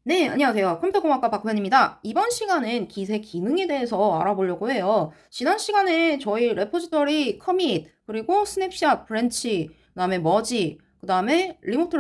네, 안녕하세요. 컴퓨터공학과 박구현입니다. 이번 시간은 기세 기능에 대해서 알아보려고 해요. 지난 시간에 저희 레포지터리 커밋, 그리고 스냅샷, 브랜치, 그다음에 머지, 그다음에 리모트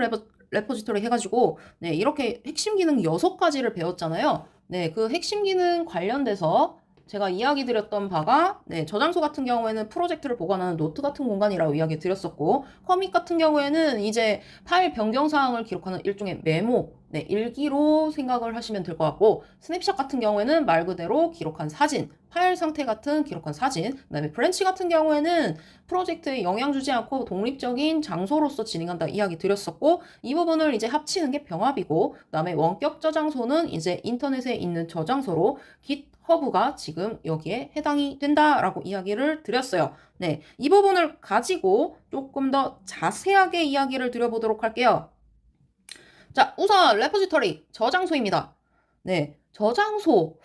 레포지터리 해가지고 네, 이렇게 핵심 기능 6가지를 배웠잖아요. 네, 그 핵심 기능 관련돼서 제가 이야기 드렸던 바가 저장소 같은 경우에는 프로젝트를 보관하는 노트 같은 공간이라고 이야기 드렸었고, 커밋 같은 경우에는 이제 파일 변경 사항을 기록하는 일종의 메모, 일기로 생각을 하시면 될 것 같고, 스냅샷 같은 경우에는 말 그대로 기록한 사진, 파일 상태 같은 기록한 사진, 그다음에 브랜치 같은 경우에는 프로젝트에 영향 주지 않고 독립적인 장소로서 진행한다 이야기 드렸었고, 이 부분을 이제 합치는 게 병합이고, 그다음에 원격 저장소는 이제 인터넷에 있는 저장소로 GitHub가 지금 여기에 해당이 된다라고 이야기를 드렸어요. 네, 이 부분을 가지고 조금 더 자세하게 이야기를 드려보도록 할게요. 자, 우선 레포지터리 저장소입니다. 네, 저장소.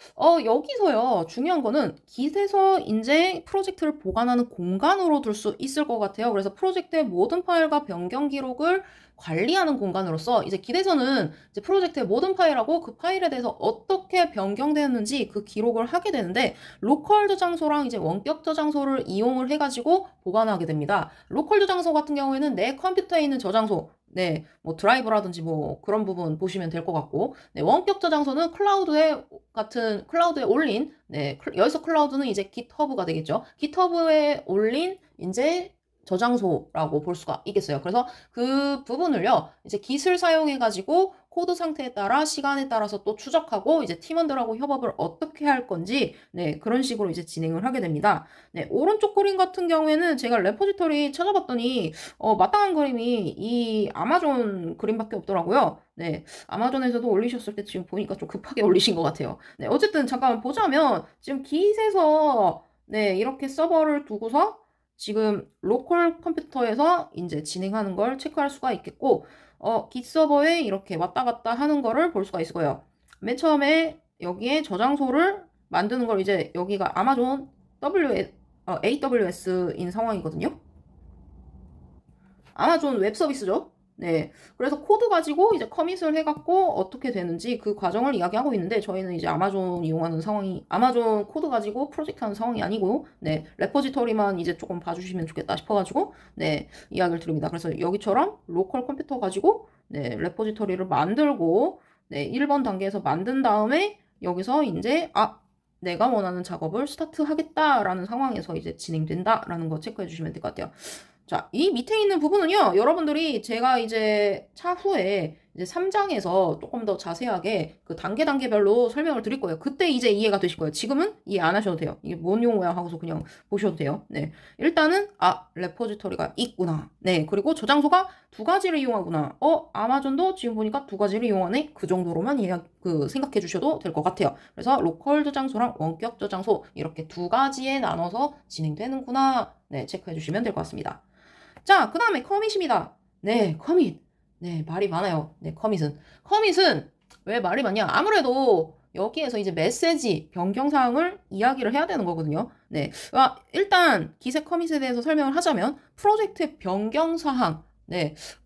여기서요. 중요한 거는 깃에서 이제 프로젝트를 보관하는 공간으로 둘 수 있을 것 같아요. 그래서 프로젝트의 모든 파일과 변경 기록을 관리하는 공간으로서 이제 깃에서는 이제 프로젝트의 모든 파일하고 그 파일에 대해서 어떻게 변경되었는지 그 기록을 하게 되는데, 로컬 저장소랑 이제 원격 저장소를 이용을 해가지고 보관하게 됩니다. 로컬 저장소 같은 경우에는 내 컴퓨터에 있는 저장소, 뭐 드라이브라든지 뭐 그런 부분 보시면 될 것 같고, 원격 저장소는 클라우드에 올린, 여기서 클라우드는 이제 깃허브가 되겠죠. 깃허브에 올린 이제 저장소라고 볼 수가 있겠어요. 그래서 그 부분을요, 이제 깃을 사용해가지고 코드 상태에 따라 시간에 따라서 또 추적하고 이제 팀원들하고 협업을 어떻게 할 건지 그런 식으로 이제 진행을 하게 됩니다. 오른쪽 그림 같은 경우에는 제가 레포지터리 찾아봤더니 마땅한 그림이 이 아마존 그림밖에 없더라고요. 아마존에서도 올리셨을 때 지금 보니까 좀 급하게 올리신 것 같아요. 어쨌든 잠깐 보자면 지금 깃에서 이렇게 서버를 두고서 지금 로컬 컴퓨터에서 이제 진행하는 걸 체크할 수가 있겠고, 깃 서버에 이렇게 왔다 갔다 하는 거를 볼 수가 있을 거예요. 맨 처음에 여기에 저장소를 만드는 걸 이제 여기가 아마존 AWS인 상황이거든요. 아마존 웹 서비스죠. 그래서 코드 가지고 이제 커밋을 해갖고 어떻게 되는지 그 과정을 이야기하고 있는데, 저희는 이제 아마존 이용하는 상황이, 아마존 코드 가지고 프로젝트 하는 상황이 아니고, 레포지터리만 이제 조금 봐주시면 좋겠다 싶어가지고, 이야기를 드립니다. 그래서 여기처럼 로컬 컴퓨터 가지고, 레포지터리를 만들고, 1번 단계에서 만든 다음에 여기서 이제, 내가 원하는 작업을 스타트 하겠다라는 상황에서 이제 진행된다라는 거 체크해 주시면 될 것 같아요. 자, 이 밑에 있는 부분은요, 여러분들이 제가 이제 차후에 이제 3장에서 조금 더 자세하게 그 단계별로 설명을 드릴 거예요. 그때 이제 이해가 되실 거예요. 지금은 이해 안 하셔도 돼요. 이게 뭔 용어야 하고서 그냥 보셔도 돼요. 일단은, 레포지터리가 있구나. 그리고 저장소가 2가지를 이용하구나. 아마존도 지금 보니까 2가지를 이용하네. 그 정도로만 생각해 주셔도 될 것 같아요. 그래서 로컬 저장소랑 원격 저장소 이렇게 2가지에 나눠서 진행되는구나. 체크해 주시면 될 것 같습니다. 자, 그 다음에 커밋입니다. 커밋. 말이 많아요. 커밋은 왜 말이 많냐? 아무래도 여기에서 이제 메시지, 변경사항을 이야기를 해야 되는 거거든요. 일단 기세 커밋에 대해서 설명을 하자면, 프로젝트의 변경사항.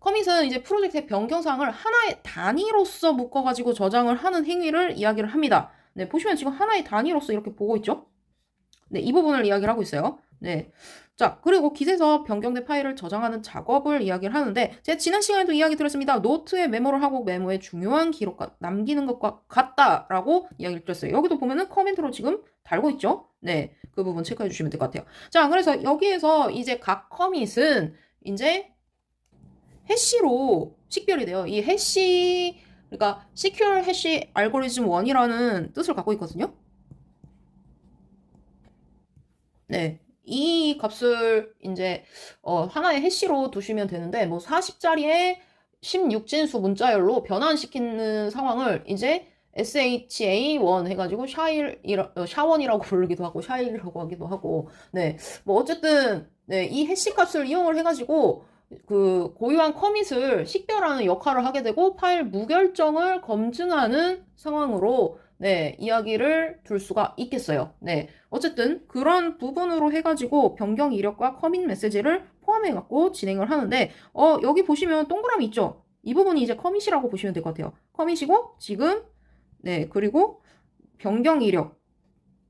커밋은 이제 프로젝트의 변경사항을 하나의 단위로서 묶어가지고 저장을 하는 행위를 이야기를 합니다. 보시면 지금 하나의 단위로서 이렇게 보고 있죠? 이 부분을 이야기를 하고 있어요. 자, 그리고 깃에서 변경된 파일을 저장하는 작업을 이야기를 하는데, 제가 지난 시간에도 이야기 드렸습니다. 노트에 메모를 하고 메모에 중요한 기록 남기는 것과 같다라고 이야기를 드렸어요. 여기도 보면은 커멘트로 지금 달고 있죠? 그 부분 체크해 주시면 될 것 같아요. 자, 그래서 여기에서 이제 각 커밋은 이제 해시로 식별이 돼요. 이 해시, 그러니까 Secure Hash Algorithm 1이라는 뜻을 갖고 있거든요. 이 값을 이제 하나의 해시로 두시면 되는데, 뭐 40자리에 16진수 문자열로 변환시키는 상황을 이제 SHA1 해가지고 샤원이라고 부르기도 하고 샤일이라고 하기도 하고, 뭐 어쨌든 이 해시 값을 이용을 해가지고 그 고유한 커밋을 식별하는 역할을 하게 되고, 파일 무결정을 검증하는 상황으로 이야기를 둘 수가 있겠어요. 어쨌든 그런 부분으로 해가지고 변경 이력과 커밋 메시지를 포함해갖고 진행을 하는데, 여기 보시면 동그라미 있죠? 이 부분이 이제 커밋이라고 보시면 될 것 같아요. 커밋이고, 지금, 네, 그리고 변경 이력.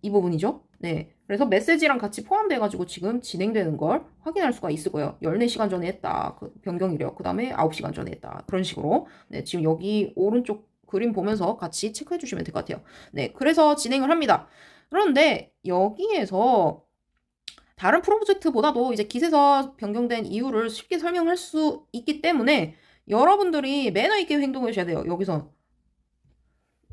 이 부분이죠. 네. 그래서 메시지랑 같이 포함돼가지고 지금 진행되는 걸 확인할 수가 있을 거예요. 14시간 전에 했다. 그 변경 이력. 그 다음에 9시간 전에 했다. 그런 식으로. 네. 지금 여기 오른쪽 그림 보면서 같이 체크해 주시면 될 것 같아요. 네. 그래서 진행을 합니다. 그런데 여기에서 다른 프로젝트보다도 이제 기세서 변경된 이유를 쉽게 설명할 수 있기 때문에 여러분들이 매너 있게 행동해 주셔야 돼요. 여기서.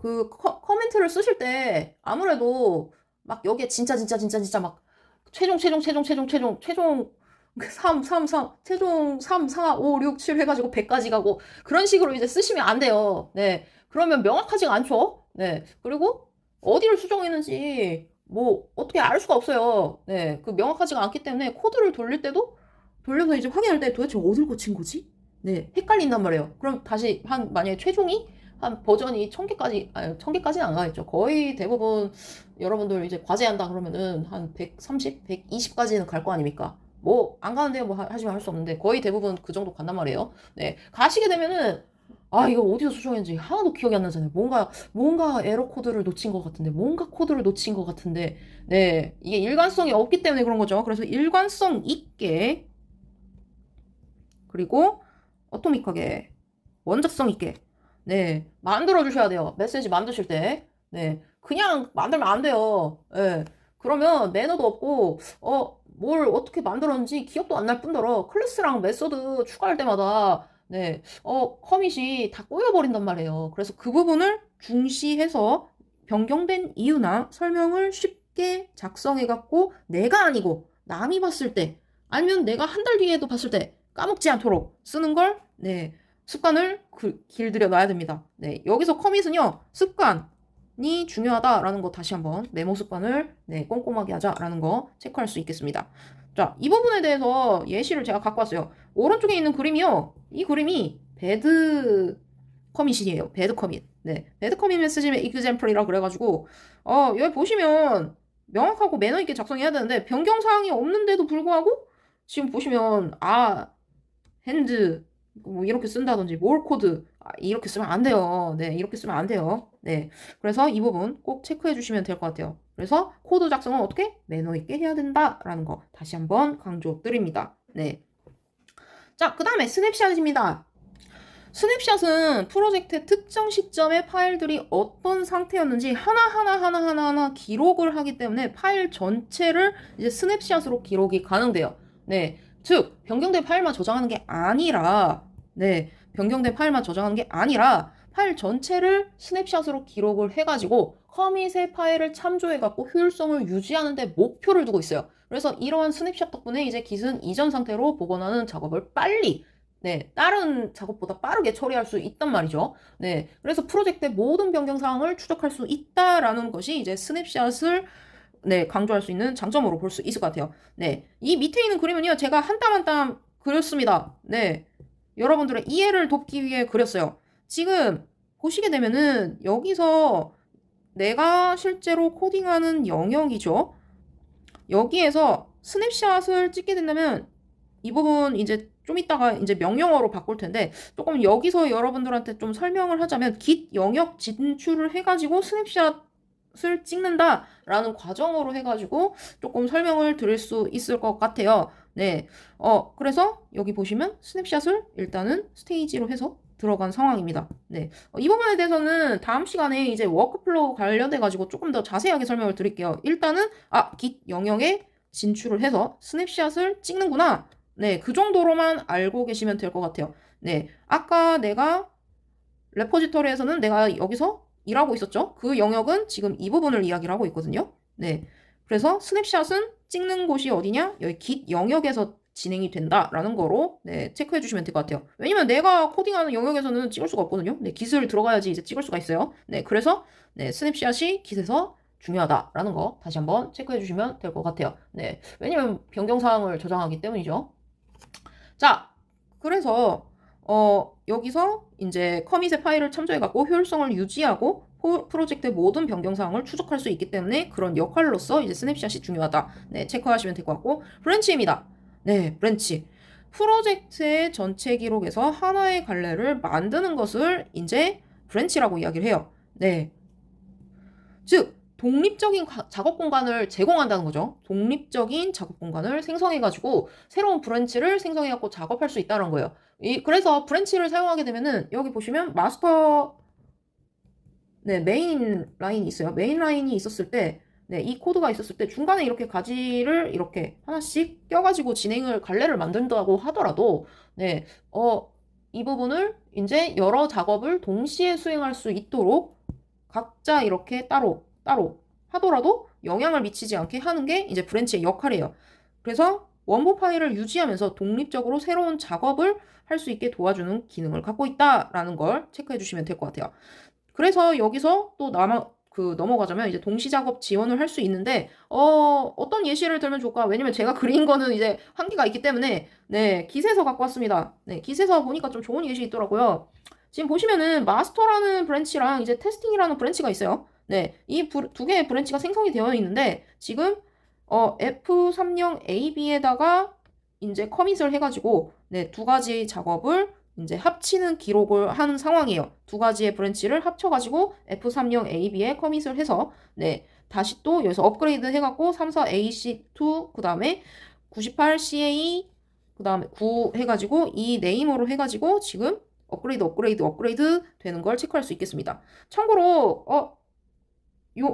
그 커멘트를 쓰실 때 아무래도 막 여기에 진짜 막 최종 3, 3, 3, 최종 3, 4, 5, 6, 7 해가지고 100까지 가고 그런 식으로 이제 쓰시면 안 돼요. 네. 그러면 명확하지가 않죠. 네. 그리고 어디를 수정했는지 뭐 어떻게 알 수가 없어요. 네. 그 명확하지가 않기 때문에 코드를 돌릴 때도 돌려서 이제 확인할 때 도대체 어딜 고친 거지? 네. 헷갈린단 말이에요. 그럼 다시 만약에 최종이 한 버전이 1000개까지, 아니, 1000개까지는 안 가겠죠. 거의 대부분 여러분들 이제 과제한다 그러면은 한 130, 120까지는 갈 거 아닙니까? 뭐, 안 가는데 뭐 하시면 할 수 없는데 거의 대부분 그 정도 간단 말이에요. 네. 가시게 되면은, 아, 이거 어디서 수정했는지 하나도 기억이 안 나잖아요. 뭔가 에러 코드를 놓친 것 같은데, 뭔가 코드를 놓친 것 같은데, 네. 이게 일관성이 없기 때문에 그런 거죠. 그래서 일관성 있게, 그리고 어토믹하게, 원작성 있게, 네, 만들어 주셔야 돼요. 메시지 만드실 때. 네, 그냥 만들면 안 돼요. 네, 그러면 매너도 없고, 뭘 어떻게 만들었는지 기억도 안 날 뿐더러 클래스랑 메소드 추가할 때마다, 네, 커밋이 다 꼬여버린단 말이에요. 그래서 그 부분을 중시해서 변경된 이유나 설명을 쉽게 작성해갖고 내가 아니고 남이 봤을 때, 아니면 내가 한 달 뒤에도 봤을 때 까먹지 않도록 쓰는 걸, 네, 습관을 길들여 놔야 됩니다. 네, 여기서 커밋은요, 습관이 중요하다라는 거 다시 한번 메모 습관을 네, 꼼꼼하게 하자라는 거 체크할 수 있겠습니다. 자, 이 부분에 대해서 예시를 제가 갖고 왔어요. 오른쪽에 있는 그림이요. 이 그림이 배드 커밋이에요. 배드 커밋. 네, 배드 커밋 메시지 example이라 그래가지고 여기 보시면 명확하고 매너 있게 작성해야 되는데 변경 사항이 없는데도 불구하고 지금 보시면 핸드 뭐 이렇게 쓴다든지 뭘 코드 이렇게 쓰면 안 돼요. 네, 이렇게 쓰면 안 돼요. 네, 그래서 이 부분 꼭 체크해 주시면 될 것 같아요. 그래서 코드 작성은 어떻게 매너 있게 해야 된다라는 거 다시 한번 강조드립니다. 네, 자, 그 다음에 스냅샷입니다. 스냅샷은 프로젝트의 특정 시점의 파일들이 어떤 상태였는지 하나하나 기록을 하기 때문에 파일 전체를 이제 스냅샷으로 기록이 가능돼요. 네. 즉, 변경된 파일만 저장하는 게 아니라, 네. 변경된 파일만 저장하는 게 아니라, 파일 전체를 스냅샷으로 기록을 해가지고, 커밋의 파일을 참조해갖고 효율성을 유지하는 데 목표를 두고 있어요. 그래서 이러한 스냅샷 덕분에 이제 깃은 이전 상태로 복원하는 작업을 빨리 네, 다른 작업보다 빠르게 처리할 수 있단 말이죠. 네, 그래서 프로젝트의 모든 변경 사항을 추적할 수 있다라는 것이 이제 스냅샷을 네, 강조할 수 있는 장점으로 볼 수 있을 것 같아요. 네, 이 밑에 있는 그림은요, 제가 한 땀 한 땀 그렸습니다. 네, 여러분들의 이해를 돕기 위해 그렸어요. 지금 보시게 되면은 여기서 내가 실제로 코딩하는 영역이죠. 여기에서 스냅샷을 찍게 된다면 이 부분 이제 좀 이따가 이제 명령어로 바꿀 텐데 조금 여기서 여러분들한테 좀 설명을 하자면 git 영역 진출을 해가지고 스냅샷을 찍는다라는 과정으로 해가지고 조금 설명을 드릴 수 있을 것 같아요. 네, 그래서 여기 보시면 스냅샷을 일단은 스테이지로 해서 들어간 상황입니다. 네, 이 부분에 대해서는 다음 시간에 이제 워크플로우 관련돼가지고 조금 더 자세하게 설명을 드릴게요. 일단은 git 영역에 진출을 해서 스냅샷을 찍는구나. 네, 그 정도로만 알고 계시면 될 것 같아요. 네, 아까 내가 레포지터리에서는 내가 여기서 일하고 있었죠? 그 영역은 지금 이 부분을 이야기를 하고 있거든요. 네, 그래서 스냅샷은 찍는 곳이 어디냐? 여기 git 영역에서 진행이 된다라는 거로 네, 체크해 주시면 될 것 같아요. 왜냐면 내가 코딩하는 영역에서는 찍을 수가 없거든요. 네, git을 들어가야지 이제 찍을 수가 있어요. 네, 그래서 네, 스냅샷이 git에서 중요하다라는 거 다시 한번 체크해 주시면 될 것 같아요. 네, 왜냐면 변경 사항을 저장하기 때문이죠. 자, 그래서 여기서 이제 커밋의 파일을 참조해갖고 효율성을 유지하고 프로젝트의 모든 변경 사항을 추적할 수 있기 때문에 그런 역할로서 이제 스냅샷이 중요하다. 네, 체크하시면 될 것 같고 브랜치입니다. 네, 브랜치. 프로젝트의 전체 기록에서 하나의 갈래를 만드는 것을 이제 브랜치라고 이야기를 해요. 네. 즉, 독립적인 작업 공간을 제공한다는 거죠. 독립적인 작업 공간을 생성해가지고 새로운 브랜치를 생성해갖고 작업할 수 있다는 거예요. 그래서 브랜치를 사용하게 되면은 여기 보시면 마스터 네, 메인 라인이 있어요. 메인 라인이 있었을 때, 네, 이 코드가 있었을 때 중간에 이렇게 가지를 이렇게 하나씩 껴가지고 갈래를 만든다고 하더라도, 네, 이 부분을 이제 여러 작업을 동시에 수행할 수 있도록 각자 이렇게 따로 하더라도 영향을 미치지 않게 하는 게 이제 브랜치의 역할이에요. 그래서 원본 파일을 유지하면서 독립적으로 새로운 작업을 할 수 있게 도와주는 기능을 갖고 있다라는 걸 체크해 주시면 될 것 같아요. 그래서 여기서 또 넘어가자면 이제 동시 작업 지원을 할 수 있는데, 어떤 예시를 들면 좋을까? 왜냐면 제가 그린 거는 이제 한계가 있기 때문에, 네, 기세서 갖고 왔습니다. 네, 기세서 보니까 좀 좋은 예시 있더라고요. 지금 보시면은 마스터라는 브랜치랑 이제 테스팅이라는 브랜치가 있어요. 네, 이 두 개의 브랜치가 생성이 되어 있는데, 지금, F30AB에다가 이제 커밋을 해가지고, 네, 두 가지 작업을 이제 합치는 기록을 하는 상황이에요. 두 가지의 브랜치를 합쳐가지고 F30AB에 커밋을 해서, 네, 다시 또 여기서 업그레이드 해갖고 34AC2, 그 다음에 98CA, 그 다음에 9 해가지고 이 네임으로 해가지고 지금 업그레이드 되는 걸 체크할 수 있겠습니다. 참고로,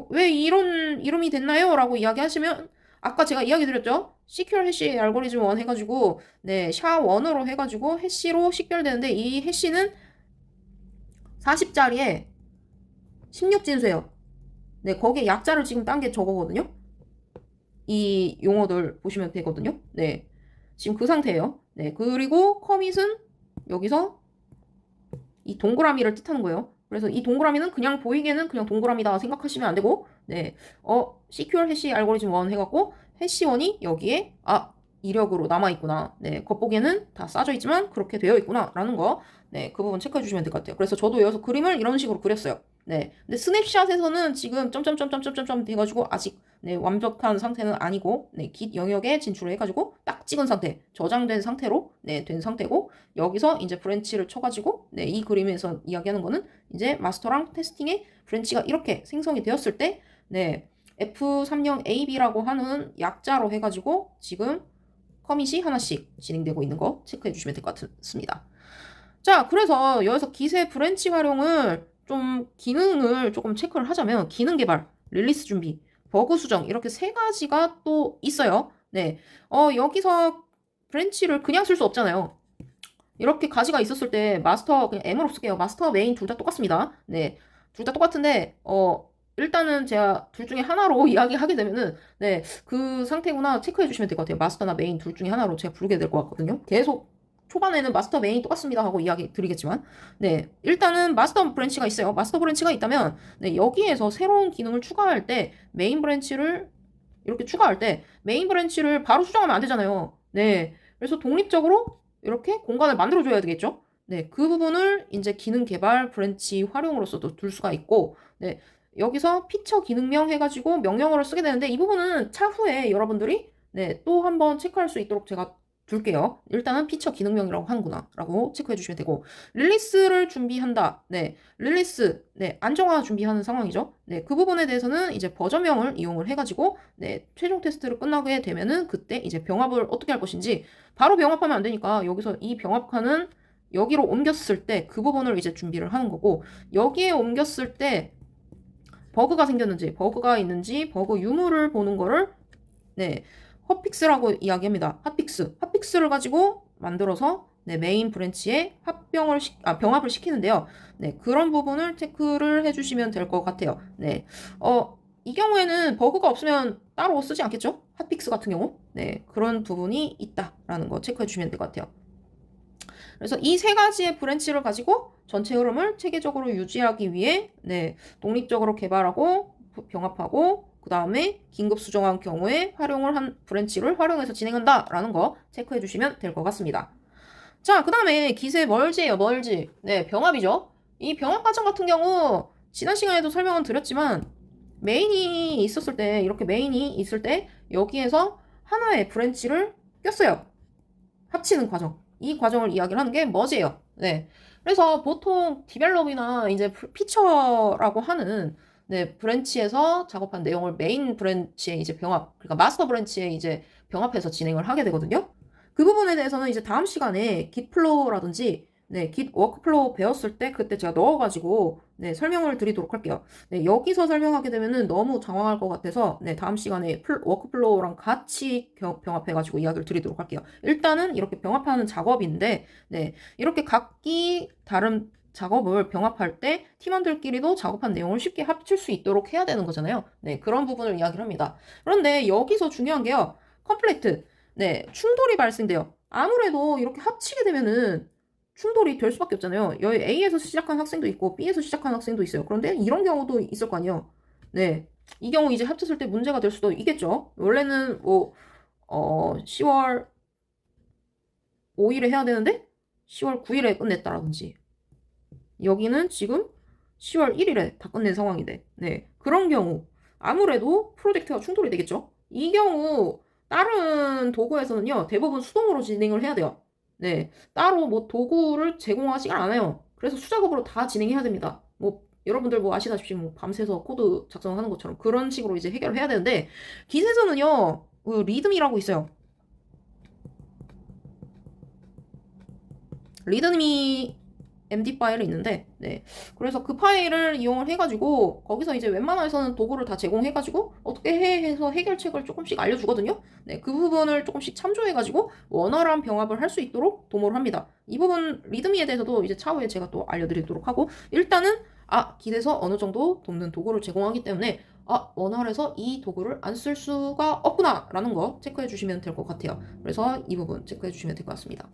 왜 이런 이름이 됐나요? 라고 이야기하시면, 아까 제가 이야기 드렸죠? 시큐얼 해시 알고리즘 1 해가지고, 네, 샤1으로 해가지고 해시로 식별되는데, 이 해시는 40자리에 16진수예요. 네, 거기에 약자를 지금 딴 게 저거거든요? 이 용어들 보시면 되거든요? 네. 지금 그 상태예요. 네, 그리고 커밋은 여기서 이 동그라미를 뜻하는 거예요. 그래서 이 동그라미는 그냥 보이게는 그냥 동그라미다 생각하시면 안 되고, 네, CQR 해시 알고리즘 1 해갖고, 해시 1이 여기에, 이력으로 남아있구나. 네, 겉보기에는 다 싸져 있지만 그렇게 되어 있구나. 라는 거, 네, 그 부분 체크해 주시면 될 것 같아요. 그래서 저도 여기서 그림을 이런 식으로 그렸어요. 네, 근데 스냅샷에서는 지금 점점점점점점 돼가지고 아직, 네, 완벽한 상태는 아니고, 네, 깃 영역에 진출을 해가지고 딱 찍은 상태, 저장된 상태로, 네, 된 상태고, 여기서 이제 브랜치를 쳐가지고, 네, 이 그림에서 이야기하는 거는 이제 마스터랑 테스팅의 브랜치가 이렇게 생성이 되었을 때, 네, F30AB라고 하는 약자로 해가지고 지금 커밋이 하나씩 진행되고 있는 거 체크해 주시면 될 것 같습니다. 자, 그래서 여기서 기세 브랜치 활용을 기능을 조금 체크를 하자면 기능 개발, 릴리스 준비, 버그 수정 이렇게 세 가지가 또 있어요. 네, 여기서 브랜치를 그냥 쓸 수 없잖아요. 이렇게 가지가 있었을 때 마스터 그냥 M으로 쓸게요. 마스터 메인 둘 다 똑같습니다. 네, 둘 다 똑같은데 일단은 제가 둘 중에 하나로 이야기하게 되면은 네, 그 상태구나 체크해 주시면 될 것 같아요. 마스터나 메인 둘 중에 하나로 제가 부르게 될 것 같거든요. 계속 초반에는 마스터 메인 똑같습니다 하고 이야기 드리겠지만, 네, 일단은 마스터 브랜치가 있어요. 마스터 브랜치가 있다면, 네, 여기에서 새로운 기능을 추가할 때 메인 브랜치를 이렇게 추가할 때 메인 브랜치를 바로 수정하면 안 되잖아요. 네, 그래서 독립적으로 이렇게 공간을 만들어줘야 되겠죠. 네, 그 부분을 이제 기능 개발 브랜치 활용으로서도 둘 수가 있고, 네, 여기서 피처 기능명 해가지고 명령어를 쓰게 되는데 이 부분은 차후에 여러분들이 네, 또 한번 체크할 수 있도록 제가 둘게요. 일단은 피처 기능명이라고 하는구나 라고 체크해 주시면 되고, 릴리스를 준비한다. 네, 릴리스, 네, 안정화 준비하는 상황이죠. 네, 그 부분에 대해서는 이제 버전명을 이용을 해가지고 네, 최종 테스트를 끝나게 되면은 그때 이제 병합을 어떻게 할 것인지, 바로 병합하면 안 되니까 여기서 이 병합칸은 여기로 옮겼을 때 그 부분을 이제 준비를 하는 거고, 여기에 옮겼을 때 버그가 생겼는지, 버그가 있는지, 버그 유무를 보는 거를, 네, 핫픽스라고 이야기합니다. 핫픽스를 가지고 만들어서, 네, 메인 브랜치에 병합을 시키는데요. 네, 그런 부분을 체크를 해주시면 될 것 같아요. 네, 이 경우에는 버그가 없으면 따로 쓰지 않겠죠? 핫픽스 같은 경우. 네, 그런 부분이 있다라는 거 체크해 주시면 될 것 같아요. 그래서 이 세 가지의 브랜치를 가지고 전체 흐름을 체계적으로 유지하기 위해 네, 독립적으로 개발하고 병합하고 그 다음에 긴급 수정한 경우에 활용을 한 브랜치를 활용해서 진행한다라는 거 체크해 주시면 될 것 같습니다. 자, 그 다음에 기세 멀지예요, 멀지. 네, 병합이죠. 이 병합 과정 같은 경우 지난 시간에도 설명은 드렸지만 메인이 있었을 때, 이렇게 메인이 있을 때 여기에서 하나의 브랜치를 꼈어요. 합치는 과정. 이 과정을 이야기를 하는 게 머지예요. 네. 그래서 보통 디벨롭이나 이제 피처라고 하는 네, 브랜치에서 작업한 내용을 메인 브랜치에 이제 병합, 그러니까 마스터 브랜치에 이제 병합해서 진행을 하게 되거든요. 그 부분에 대해서는 이제 다음 시간에 git 플로우라든지 네, git 워크플로우 배웠을 때 그때 제가 넣어가지고 네, 설명을 드리도록 할게요. 네, 여기서 설명하게 되면은 너무 장황할 것 같아서 네, 다음 시간에 워크플로우랑 같이 병합해가지고 이야기를 드리도록 할게요. 일단은 이렇게 병합하는 작업인데 네, 이렇게 각기 다른 작업을 병합할 때 팀원들끼리도 작업한 내용을 쉽게 합칠 수 있도록 해야 되는 거잖아요. 네, 그런 부분을 이야기를 합니다. 그런데 여기서 중요한 게요. 컴플레이트. 네, 충돌이 발생돼요. 아무래도 이렇게 합치게 되면은 충돌이 될 수밖에 없잖아요. 여기 A에서 시작한 학생도 있고 B에서 시작한 학생도 있어요. 그런데 이런 경우도 있을 거 아니에요. 네. 이 경우 이제 합쳤을 때 문제가 될 수도 있겠죠. 원래는 뭐, 10월 5일에 해야 되는데 10월 9일에 끝냈다라든지 여기는 지금 10월 1일에 다 끝낸 상황인데 네. 그런 경우 아무래도 프로젝트가 충돌이 되겠죠. 이 경우 다른 도구에서는요. 대부분 수동으로 진행을 해야 돼요. 네. 따로 뭐 도구를 제공하지가 않아요. 그래서 수작업으로 다 진행해야 됩니다. 뭐 여러분들 뭐 아시다시피 뭐 밤새서 코드 작성하는 것처럼 그런 식으로 이제 해결을 해야 되는데 기세서는요. 그 리듬이라고 있어요. 리듬이 MD 파일이 있는데, 네. 그래서 그 파일을 이용을 해가지고, 거기서 이제 웬만해서는 도구를 다 제공해가지고, 어떻게 해서 해결책을 조금씩 알려주거든요? 네. 그 부분을 조금씩 참조해가지고, 원활한 병합을 할 수 있도록 도모를 합니다. 이 부분, 리드미에 대해서도 이제 차후에 제가 또 알려드리도록 하고, 일단은, 기대서 어느 정도 돕는 도구를 제공하기 때문에, 원활해서 이 도구를 안 쓸 수가 없구나! 라는 거 체크해 주시면 될 것 같아요. 그래서 이 부분 체크해 주시면 될 것 같습니다.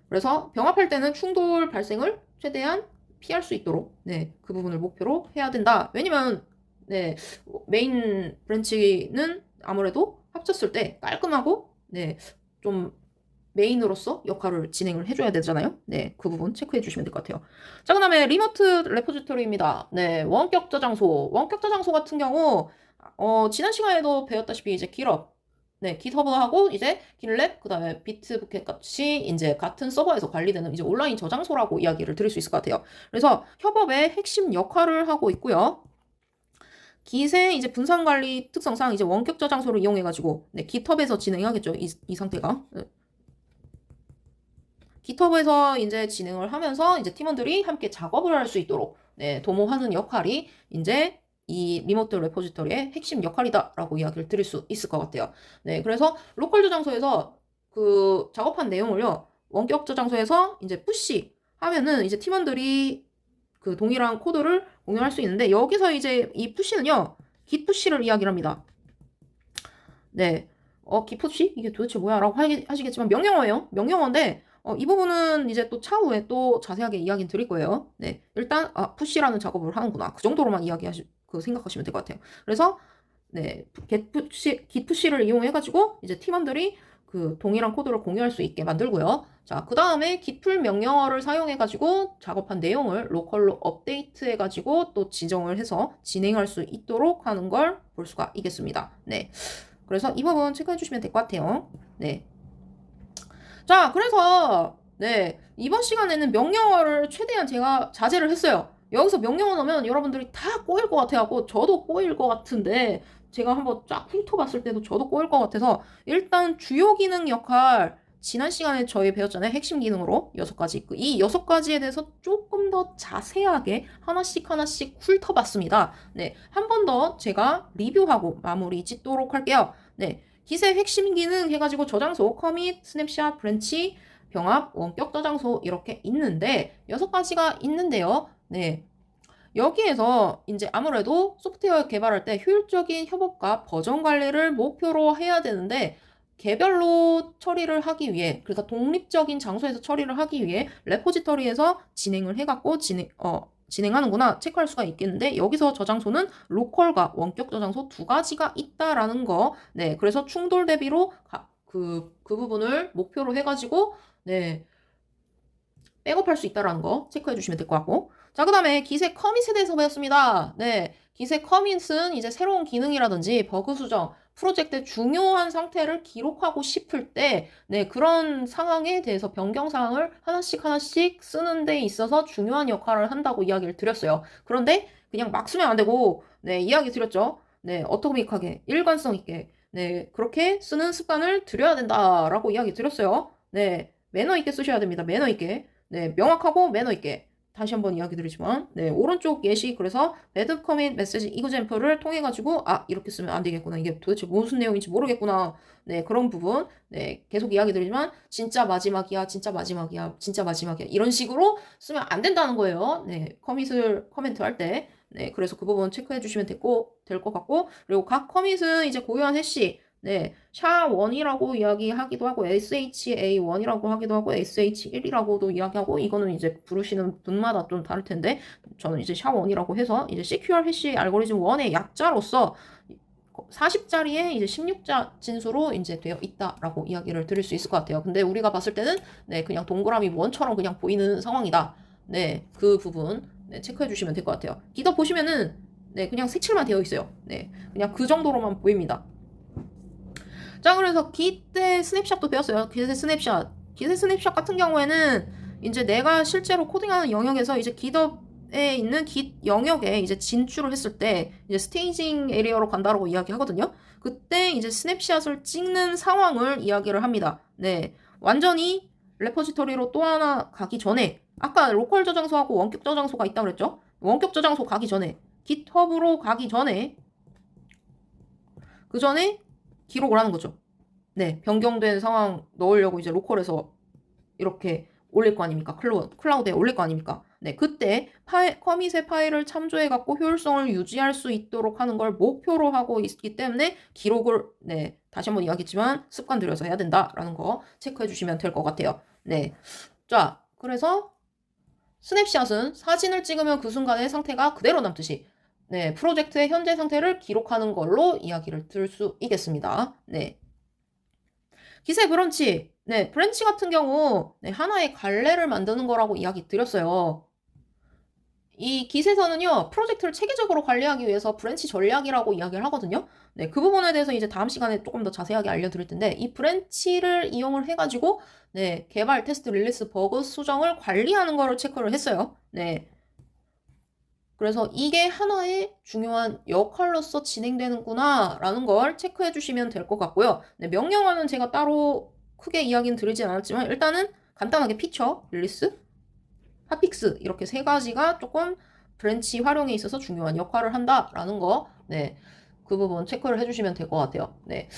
그래서 병합할 때는 충돌 발생을 최대한 피할 수 있도록 네, 그 부분을 목표로 해야 된다. 왜냐면 네, 메인 브랜치는 아무래도 합쳤을 때 깔끔하고 네, 좀 메인으로서 역할을 진행을 해줘야 되잖아요. 네, 그 부분 체크해 주시면 될 것 같아요. 자, 그 다음에 리모트 레포지토리입니다. 네, 원격 저장소. 원격 저장소 같은 경우 지난 시간에도 배웠다시피 이제 길업 네, 깃허브하고 이제 길랩, 그 다음에 비트부켓 같이 이제 같은 서버에서 관리되는 이제 온라인 저장소라고 이야기를 드릴 수 있을 것 같아요. 그래서 협업의 핵심 역할을 하고 있고요. 깃의 이제 분산 관리 특성상 이제 원격 저장소를 이용해가지고 네, 깃허브에서 진행하겠죠. 이 상태가. 네. 깃허브에서 이제 진행을 하면서 이제 팀원들이 함께 작업을 할 수 있도록 네, 도모하는 역할이 이제 이 리모트 레포지터리의 핵심 역할이다라고 이야기를 드릴 수 있을 것 같아요. 네, 그래서 로컬 저장소에서 그 작업한 내용을요, 원격 저장소에서 이제 푸시 하면은 이제 팀원들이 그 동일한 코드를 공유할 수 있는데 여기서 이제 이 푸시는요, git 푸시를 이야기를 합니다. 네, git 푸시? 이게 도대체 뭐야? 라고 하시겠지만 명령어예요. 명령어인데 이 부분은 이제 또 차후에 또 자세하게 이야기 드릴 거예요. 네, 일단 푸시라는 작업을 하는구나. 그 정도로만 생각하시면 될 것 같아요. 그래서 네, git 푸시를 이용해가지고 이제 팀원들이 그 동일한 코드를 공유할 수 있게 만들고요. 자, 그 다음에 git풀 명령어를 사용해가지고 작업한 내용을 로컬로 업데이트해가지고 또 지정을 해서 진행할 수 있도록 하는 걸 볼 수가 있겠습니다. 네. 그래서 이 부분 체크해 주시면 될 것 같아요. 네. 자, 그래서 네, 이번 시간에는 명령어를 최대한 제가 자제를 했어요. 여기서 명령어 넣으면 여러분들이 다 꼬일 것 같아갖고 저도 꼬일 것 같은데 제가 한번 쫙 훑어봤을 때도 저도 꼬일 것 같아서 일단 주요 기능 역할 지난 시간에 저희 배웠잖아요. 핵심 기능으로 6가지. 이 6가지에 대해서 조금 더 자세하게 하나씩 훑어봤습니다. 네, 한 번 더 제가 리뷰하고 마무리 짓도록 할게요. 네, 깃의 핵심 기능 해가지고 저장소, 커밋, 스냅샷, 브랜치, 병합, 원격 저장소 이렇게 있는데 6가지가 있는데요. 네. 여기에서 이제 아무래도 소프트웨어 개발할 때 효율적인 협업과 버전 관리를 목표로 해야 되는데 개별로 처리를 하기 위해 그러니까 독립적인 장소에서 처리를 하기 위해 레포지터리에서 진행을 해갖고 진행하는구나 체크할 수가 있겠는데 여기서 저장소는 로컬과 원격 저장소 2가지가 있다라는 거. 네, 그래서 충돌 대비로 그 부분을 목표로 해가지고 네 백업할 수 있다라는 거 체크해 주시면 될 것 같고. 자, 그 다음에 깃의 커밋에 대해서 배웠습니다. 네, 깃의 커밋은 이제 새로운 기능이라든지 버그 수정, 프로젝트의 중요한 상태를 기록하고 싶을 때, 네, 그런 상황에 대해서 변경 사항을 하나씩 하나씩 쓰는 데 있어서 중요한 역할을 한다고 이야기를 드렸어요. 그런데 그냥 막 쓰면 안 되고, 네, 이야기 드렸죠. 네, 어토믹하게, 일관성 있게, 네, 그렇게 쓰는 습관을 들여야 된다라고 이야기 드렸어요. 네, 매너 있게 쓰셔야 됩니다. 매너 있게. 네, 명확하고 매너 있게. 다시 한번 이야기 드리지만, 네, 오른쪽 예시, 그래서 배드 커밋 메시지 이그젠플을 통해가지고, 아, 이렇게 쓰면 안 되겠구나. 이게 도대체 무슨 내용인지 모르겠구나. 네, 그런 부분, 네, 계속 이야기 드리지만, 진짜 마지막이야, 진짜 마지막이야, 진짜 마지막이야. 이런 식으로 쓰면 안 된다는 거예요. 네, 커멘트 할 때. 네, 그래서 그 부분 체크해 주시면 될 것 같고, 그리고 각 커밋은 이제 고유한 해시, 네, 샤1이라고 이야기하기도 하고, SHA1이라고 하기도 하고, SH1이라고도 이야기하고, 이거는 이제 부르시는 분마다 좀 다를 텐데, 저는 이제 샤1이라고 해서, 이제 Secure Hash 알고리즘 1의 약자로서 40자리에 이제 16자 진수로 이제 되어 있다라고 이야기를 드릴 수 있을 것 같아요. 근데 우리가 봤을 때는, 네, 그냥 동그라미 1처럼 그냥 보이는 상황이다. 네, 그 부분, 네, 체크해 주시면 될 것 같아요. 기더 보시면은, 네, 그냥 색칠만 되어 있어요. 네, 그냥 그 정도로만 보입니다. 자, 그래서 Git 스냅샷도 배웠어요. Git 스냅샷. Git 스냅샷 같은 경우에는 이제 내가 실제로 코딩하는 영역에서 이제 GitHub에 있는 Git 영역에 이제 진출을 했을 때 이제 스테이징 에리어로 간다라고 이야기하거든요. 그때 이제 스냅샷을 찍는 상황을 이야기를 합니다. 네. 완전히 레포지토리로 또 하나 가기 전에 아까 로컬 저장소하고 원격 저장소가 있다고 그랬죠? 원격 저장소 가기 전에 GitHub으로 가기 전에 그 전에 기록을 하는 거죠. 네, 변경된 상황 넣으려고 이제 로컬에서 이렇게 올릴 거 아닙니까? 클라우드에 올릴 거 아닙니까? 네, 그때 커밋의 파일을 참조해갖고 효율성을 유지할 수 있도록 하는 걸 목표로 하고 있기 때문에 기록을, 네, 다시 한번 이야기했지만 습관 들여서 해야 된다라는 거 체크해 주시면 될 것 같아요. 네. 자, 그래서 스냅샷은 사진을 찍으면 그 순간의 상태가 그대로 남듯이 네, 프로젝트의 현재 상태를 기록하는 걸로 이야기를 들 수 있겠습니다. 네. 기세 브런치. 네, 브런치 같은 경우 네, 하나의 갈래를 만드는 거라고 이야기 드렸어요. 이 기세서는요, 프로젝트를 체계적으로 관리하기 위해서 브랜치 전략이라고 이야기를 하거든요. 네, 그 부분에 대해서 이제 다음 시간에 조금 더 자세하게 알려드릴 텐데, 이 브랜치를 이용을 해가지고, 네, 개발, 테스트, 릴리스, 버그 수정을 관리하는 거를 체크를 했어요. 네. 그래서 이게 하나의 중요한 역할로서 진행되는구나 라는 걸 체크해 주시면 될 것 같고요. 네, 명령어는 제가 따로 크게 이야기는 드리진 않았지만 일단은 간단하게 피처, 릴리스, 핫픽스 이렇게 세 가지가 조금 브랜치 활용에 있어서 중요한 역할을 한다라는 거, 네, 그 부분 체크를 해주시면 될 것 같아요. 네,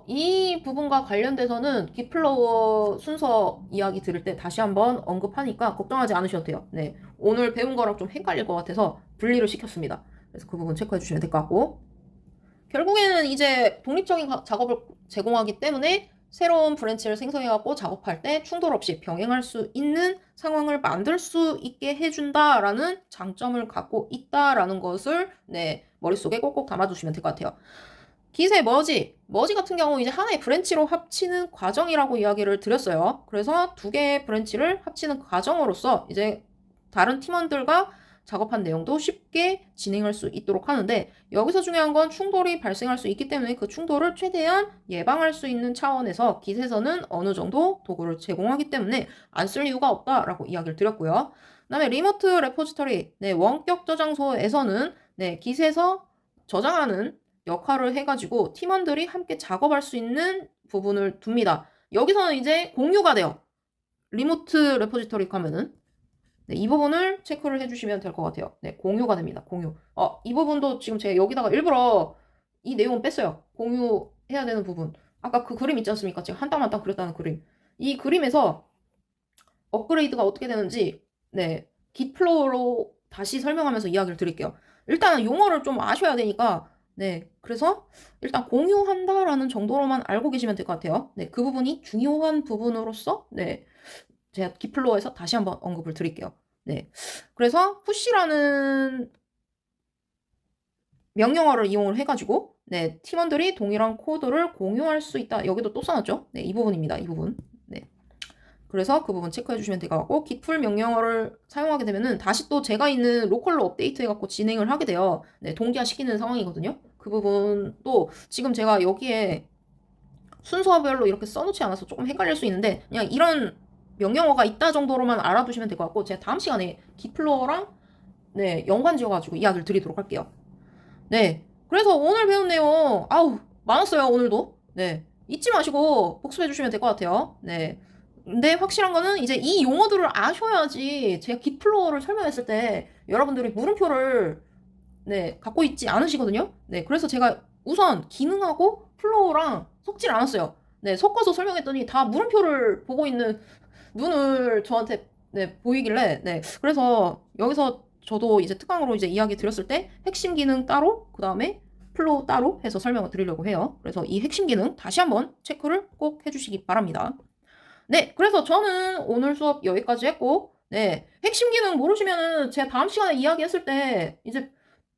이 부분과 관련돼서는 깃플로우 순서 이야기 들을 때 다시 한번 언급하니까 걱정하지 않으셔도 돼요. 네, 오늘 배운 거랑 좀 헷갈릴 것 같아서 분리를 시켰습니다. 그래서 그 부분 체크해 주시면 될 것 같고, 결국에는 이제 독립적인 작업을 제공하기 때문에 새로운 브랜치를 생성해갖고 작업할 때 충돌 없이 병행할 수 있는 상황을 만들 수 있게 해준다라는 장점을 갖고 있다라는 것을 네, 머릿속에 꼭꼭 담아두시면 될 것 같아요. 기세 머지 같은 경우 이제 하나의 브랜치로 합치는 과정이라고 이야기를 드렸어요. 그래서 두 개의 브랜치를 합치는 과정으로서 이제 다른 팀원들과 작업한 내용도 쉽게 진행할 수 있도록 하는데 여기서 중요한 건 충돌이 발생할 수 있기 때문에 그 충돌을 최대한 예방할 수 있는 차원에서 깃에서는 어느 정도 도구를 제공하기 때문에 안 쓸 이유가 없다라고 이야기를 드렸고요. 그 다음에 리모트 레포지터리, 네, 원격 저장소에서는 네, 깃에서 저장하는 역할을 해가지고 팀원들이 함께 작업할 수 있는 부분을 둡니다. 여기서는 이제 공유가 돼요. 리모트 레포지터리 가면은 네, 이 부분을 체크를 해주시면 될 것 같아요. 네, 공유가 됩니다. 공유. 이 부분도 지금 제가 여기다가 일부러 이 내용 뺐어요. 공유해야 되는 부분. 아까 그 그림 있지 않습니까? 제가 한 땀 한 땀 그렸다는 그림. 이 그림에서 업그레이드가 어떻게 되는지, 네, 깃플로우로 다시 설명하면서 이야기를 드릴게요. 일단 용어를 좀 아셔야 되니까, 네, 그래서 일단 공유한다라는 정도로만 알고 계시면 될 것 같아요. 네, 그 부분이 중요한 부분으로서, 네, 제가 깃플로어에서 다시 한번 언급을 드릴게요. 네. 그래서 푸시라는 명령어를 이용을 해가지고 네, 팀원들이 동일한 코드를 공유할 수 있다. 여기도 또 써놨죠? 네, 이 부분입니다. 이 부분. 네. 그래서 그 부분 체크해 주시면 될 것 같고 git풀 명령어를 사용하게 되면은 다시 또 제가 있는 로컬로 업데이트 해갖고 진행을 하게 돼요. 네, 동기화 시키는 상황이거든요. 그 부분도 지금 제가 여기에 순서별로 이렇게 써놓지 않아서 조금 헷갈릴 수 있는데 그냥 이런 명령어가 있다 정도로만 알아두시면 될 것 같고 제가 다음 시간에 깃플로어랑 네, 연관 지어가지고 이야기를 드리도록 할게요. 네, 그래서 오늘 배운 내용 아우 많았어요 오늘도. 네, 잊지 마시고 복습해 주시면 될 것 같아요. 네. 근데 확실한 거는 이제 이 용어들을 아셔야지 제가 깃플로어를 설명했을 때 여러분들이 물음표를 네, 갖고 있지 않으시거든요. 네, 그래서 제가 우선 기능하고 플로우랑 섞질 않았어요. 네, 섞어서 설명했더니 다 물음표를 보고 있는 눈을 저한테 네, 보이길래 네, 그래서 여기서 저도 이제 특강으로 이제 이야기 드렸을 때 핵심 기능 따로 그 다음에 플로우 따로 해서 설명을 드리려고 해요. 그래서 이 핵심 기능 다시 한번 체크를 꼭 해주시기 바랍니다. 네, 그래서 저는 오늘 수업 여기까지 했고, 네, 핵심 기능 모르시면은 제가 다음 시간에 이야기했을 때 이제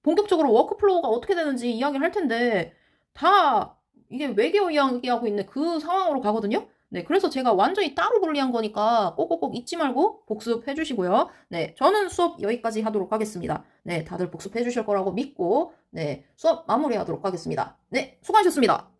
본격적으로 워크플로우가 어떻게 되는지 이야기를 할 텐데, 다 이게 외계어 이야기하고 있는 그 상황으로 가거든요? 네, 그래서 제가 완전히 따로 분리한 거니까 꼭꼭꼭 잊지 말고 복습해 주시고요. 네, 저는 수업 여기까지 하도록 하겠습니다. 네, 다들 복습해 주실 거라고 믿고, 네, 수업 마무리하도록 하겠습니다. 네, 수고하셨습니다.